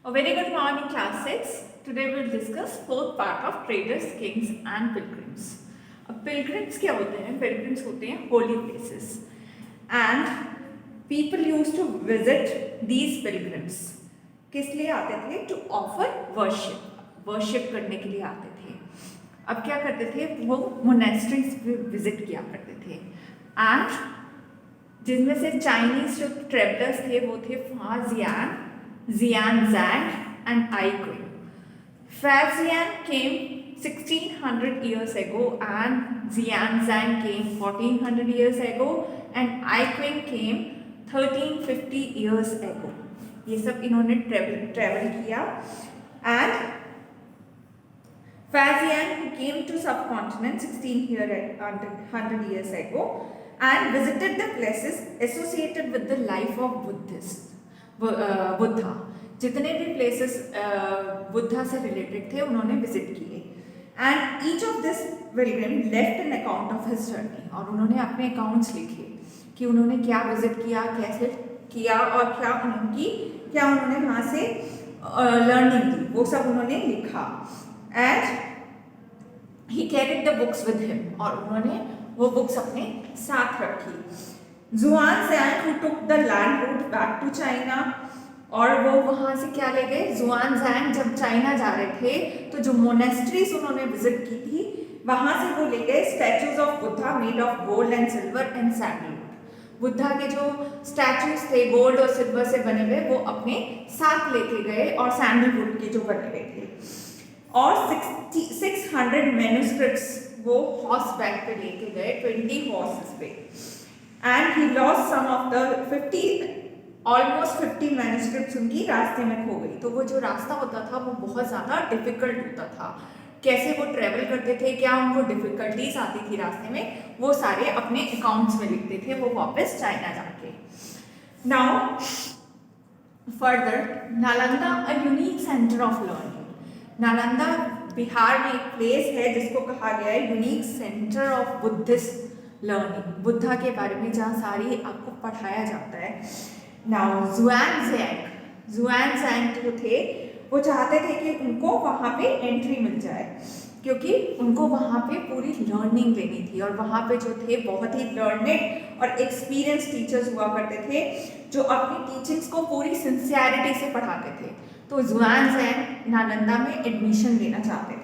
A very good morning, class 6. Today we'll discuss fourth part of traders, kings and pilgrims. अब pilgrims क्या होते हैं? Pilgrims होते हैं holy places and people used to visit these pilgrims. किस लिए आते थे? To offer worship करने के लिए आते थे. अब क्या करते थे? वो monasteries विजिट किया करते थे and जिनमें से चाइनीज जो ट्रेवलर्स थे वो थे फाजियान, Xianzang and Ai Qing. Faxian came 1600 years ago and Xianzang came 1400 years ago and Ai Qing came 1350 years ago. ये सब इन्होंने ट्रेवल किया and Faxian who came to subcontinent 1600 years ago and visited the places associated with the life of Buddha. जितने भी places Buddha से related थे उन्होंने visit किए and each of this Pilgrim left an account of his journey. और उन्होंने अपने accounts लिखे कि उन्होंने क्या विजिट किया, कैसे किया और क्या उन्होंने वहाँ से लर्निंग की, वो सब उन्होंने लिखा. And he carried the books with him, और उन्होंने वो बुक्स अपने साथ रखी. Xuanzang who took the land route back to China, और वो वहाँ से क्या ले गए? Xuanzang जब चाइना जा रहे थे तो जो मोनेस्ट्रीज उन्होंने विजिट की थी वहाँ से वो ले गए statues of Buddha made of gold and silver and sandalwood. Buddha के जो स्टैचूज थे गोल्ड और सिल्वर से बने हुए वो अपने साथ लेके गए और सैंडलवुड के जो बने हुए थे. और 600 मैन्युस्क्रिप्ट्स वो हॉर्स बैक पे लेके गए, 20 हॉर्सेस पे. And he lost some of the almost 50 manuscripts उनकी रास्ते में खो गई. तो वो जो रास्ता होता था वो बहुत ज़्यादा डिफिकल्ट होता था. कैसे वो ट्रेवल करते थे, क्या उनको डिफिकल्टीज आती थी रास्ते में, वो सारे अपने अकाउंट्स में लिखते थे वो वापस चाइना जाके. Now further Nalanda a unique centre of learning. Nalanda Bihar में एक प्लेस है जिसको कहा गया है unique centre of Buddhist learning, Buddha के बारे में जहाँ सारी आपको पढ़ाया जाता है. नाउ जुआनजैंग जो थे वो चाहते थे कि उनको वहाँ पे एंट्री मिल जाए क्योंकि उनको वहाँ पे पूरी लर्निंग लेनी थी. और वहाँ पे जो थे बहुत ही लर्नेड और एक्सपीरियंस टीचर्स हुआ करते थे जो अपनी टीचिंग्स को पूरी सिंसियरिटी से पढ़ाते थे. तो जुआनजैंग नालंदा में एडमिशन लेना चाहते थे.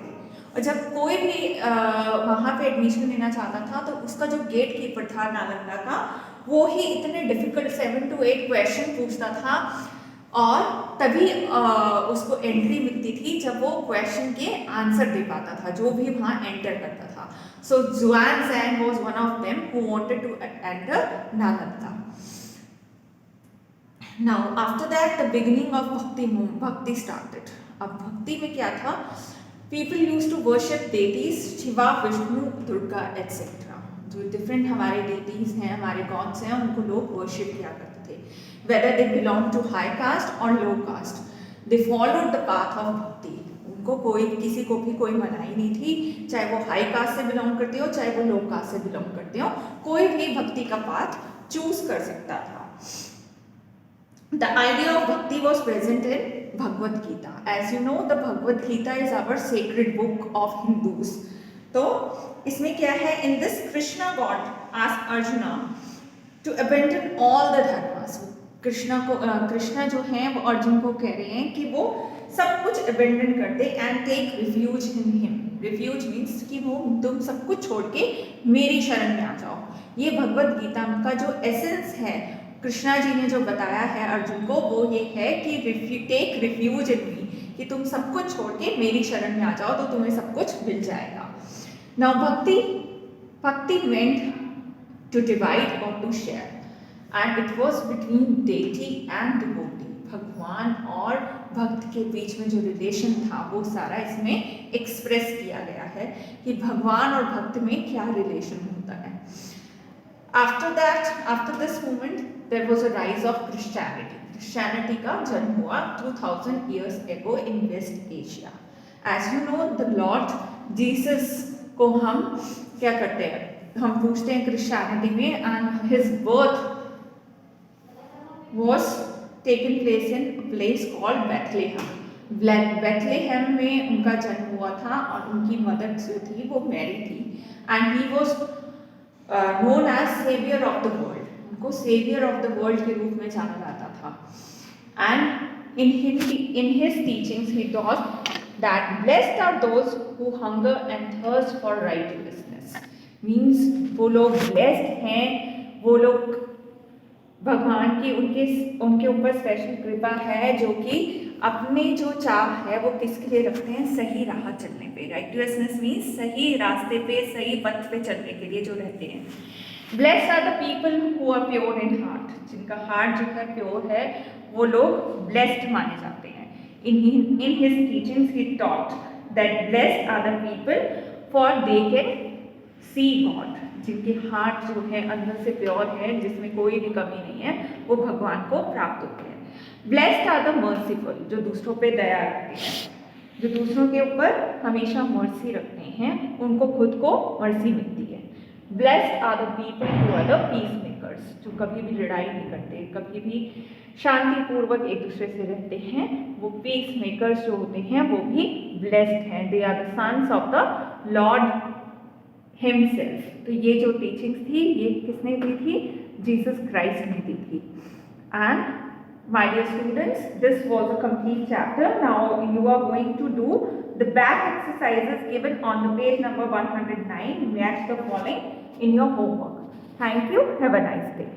और जब कोई भी वहाँ पे एडमिशन लेना चाहता था तो उसका जो गेट कीपर था नालंदा का वो ही इतने डिफिकल्ट 7 to 8 क्वेश्चन पूछता था और तभी उसको एंट्री मिलती थी जब वो क्वेश्चन के आंसर दे पाता था जो भी वहाँ एंटर करता था. So Xuanzang was one of them who wanted to enter Nalanda. Now after that the beginning of bhakti started. अब भक्ति में क्या था? People used to worship deities, Shiva, Vishnu, Durga etc. जो डिफरेंट हमारे deities हैं, हमारे gods हैं, उनको लोग worship किया करते थे. Whether they belong to high caste or low caste, they followed the path of bhakti. उनको किसी को भी कोई मनाही नहीं थी, चाहे वो हाई कास्ट से बिलोंग करते हो चाहे वो लो कास्ट से बिलोंग करते हो, कोई भी भक्ति का पाथ चूज कर सकता था. The idea of bhakti was present in Bhagavad Gita. As you know, the Bhagavad Gita is our sacred book of Hindus. तो इसमें क्या है? In this, Krishna God asked Arjuna to abandon all the dharmas. Krishna जो हैं वो अर्जुन को कह रहे हैं कि वो सब कुछ abandon कर दे and take refuge in him. Refuge means कि वो तुम सब कुछ छोड़ के मेरी शरण में आ जाओ. ये भगवद गीता का जो एसेंस है कृष्णा जी ने जो बताया है अर्जुन को वो ये है कि टेक रिफ्यूज इन मी, कि तुम सब कुछ छोड़ के मेरी शरण में आ जाओ तो तुम्हें सब कुछ मिल जाएगा. Now bhakti meant to divide और to share and it was between deity and devotee. भगवान और भक्त के बीच में जो रिलेशन था वो सारा इसमें एक्सप्रेस किया गया है कि भगवान और भक्त में क्या रिलेशन होता है. After this moment, there was a rise of Christianity. Christianity का जन्म हुआ 2000 years ago in West Asia. As you know, the Lord Jesus को हम क्या करते हैं? हम पूछते हैं Christianity में, and his birth was taken place in a place called Bethlehem. Bethlehem में उनका जन्म हुआ था और उनकी मदर जो थी वो मैरी थी, and he was known as savior of the world. उनको savior of the world के रूप में जाना जाता था. And in his teachings he taught that blessed are those who hunger and thirst for righteousness. Means वो लोग blessed हैं, वो लोग भगवान की उनके ऊपर स्पेशल कृपा है जो कि अपने जो चाह है वो किसके लिए रखते हैं, सही राह चलने पे. राइटियसनेस मीन्स सही रास्ते पे, सही पथ पे चलने के लिए जो रहते हैं. Blessed are the people who are pure in heart, जिनका हार्ट जो है प्योर है वो लोग ब्लेस्ड माने जाते हैं. In his teachings he taught that blessed are the people for they can see God, जिनके हार्ट जो है अंदर से प्योर है, जिसमें कोई भी कमी नहीं है, वो भगवान को प्राप्त होते हैं. ब्लेस्ड आर द मर्सीफुल, जो दूसरों पे दया रखते हैं, जो दूसरों के ऊपर हमेशा मर्सी रखते हैं, उनको खुद को मर्सी मिलती है. Blessed are the people who are the peace makers, जो कभी भी लड़ाई नहीं करते, कभी भी शांतिपूर्वक एक दूसरे से रहते हैं, वो पीस मेकर्स जो होते हैं वो भी ब्लेस्ड हैं. They are the sons of the Lord himself. तो ये जो टीचिंग्स थी ये किसने दी थी, जीसस क्राइस्ट ने दी थी. And my dear students, this was a complete chapter. Now you are going to do the back exercises given on the page number 109. Match the following in your homework. Thank you. Have a nice day.